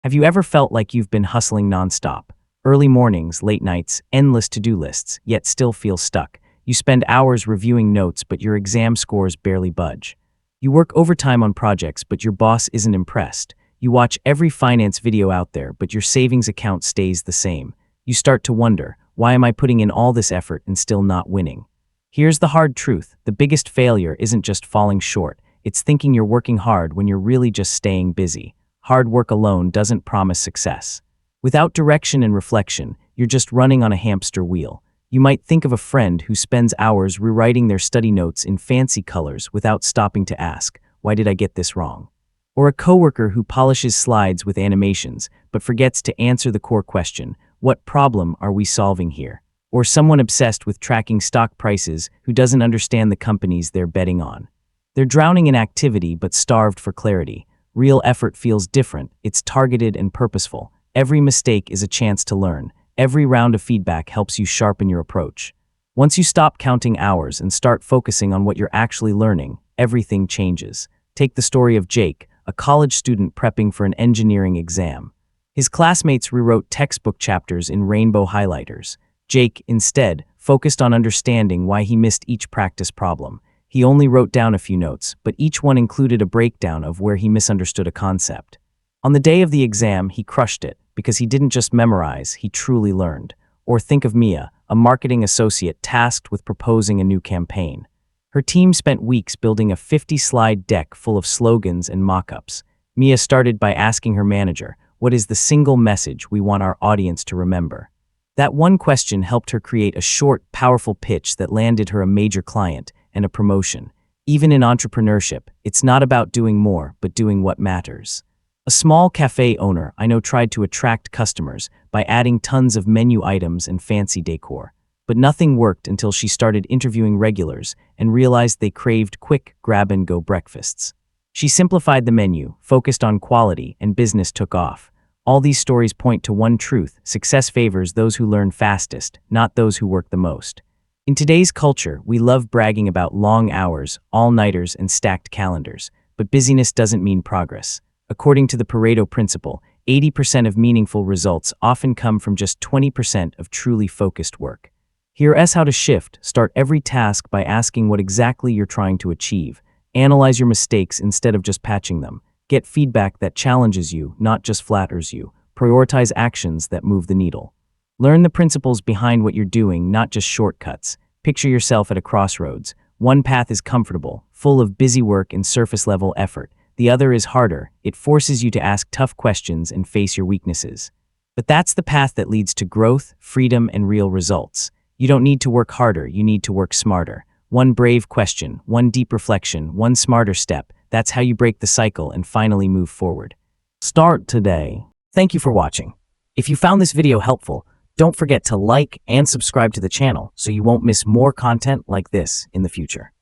Have you ever felt like you've been hustling nonstop? Early mornings, late nights, endless to-do lists, yet still feel stuck. You spend hours reviewing notes, but your exam scores barely budge. You work overtime on projects, but your boss isn't impressed. You watch every finance video out there, but your savings account stays the same. You start to wonder, why am I putting in all this effort and still not winning? Here's the hard truth. The biggest failure isn't just falling short. It's thinking you're working hard when you're really just staying busy. Hard work alone doesn't promise success. Without direction and reflection, you're just running on a hamster wheel. You might think of a friend who spends hours rewriting their study notes in fancy colors without stopping to ask, why did I get this wrong? Or a coworker who polishes slides with animations but forgets to answer the core question, what problem are we solving here? Or someone obsessed with tracking stock prices who doesn't understand the companies they're betting on. They're drowning in activity but starved for clarity. Real effort feels different. It's targeted and purposeful. Every mistake is a chance to learn. Every round of feedback helps you sharpen your approach. Once you stop counting hours and start focusing on what you're actually learning, everything changes. Take the story of Jake, a college student prepping for an engineering exam. His classmates rewrote textbook chapters in rainbow highlighters. Jake, instead, focused on understanding why he missed each practice problem. He only wrote down a few notes, but each one included a breakdown of where he misunderstood a concept. On the day of the exam, he crushed it, because he didn't just memorize, he truly learned. Or think of Mia, a marketing associate tasked with proposing a new campaign. Her team spent weeks building a 50-slide deck full of slogans and mock-ups. Mia started by asking her manager, what is the single message we want our audience to remember? That one question helped her create a short, powerful pitch that landed her a major client and a promotion. Even in entrepreneurship, it's not about doing more, but doing what matters. A small cafe owner I know tried to attract customers by adding tons of menu items and fancy decor. But nothing worked until she started interviewing regulars and realized they craved quick, grab-and-go breakfasts. She simplified the menu, focused on quality, and business took off. All these stories point to one truth: success favors those who learn fastest, not those who work the most. In today's culture, we love bragging about long hours, all-nighters, and stacked calendars, but busyness doesn't mean progress. According to the Pareto principle, 80% of meaningful results often come from just 20% of truly focused work. Here's how to shift. Start every task by asking what exactly you're trying to achieve. Analyze your mistakes instead of just patching them. Get feedback that challenges you, not just flatters you. Prioritize actions that move the needle. Learn the principles behind what you're doing, not just shortcuts. Picture yourself at a crossroads. One path is comfortable, full of busy work and surface-level effort. The other is harder. It forces you to ask tough questions and face your weaknesses. But that's the path that leads to growth, freedom, and real results. You don't need to work harder, you need to work smarter. One brave question, one deep reflection, one smarter step. That's how you break the cycle and finally move forward. Start today. Thank you for watching. If you found this video helpful, don't forget to like and subscribe to the channel so you won't miss more content like this in the future.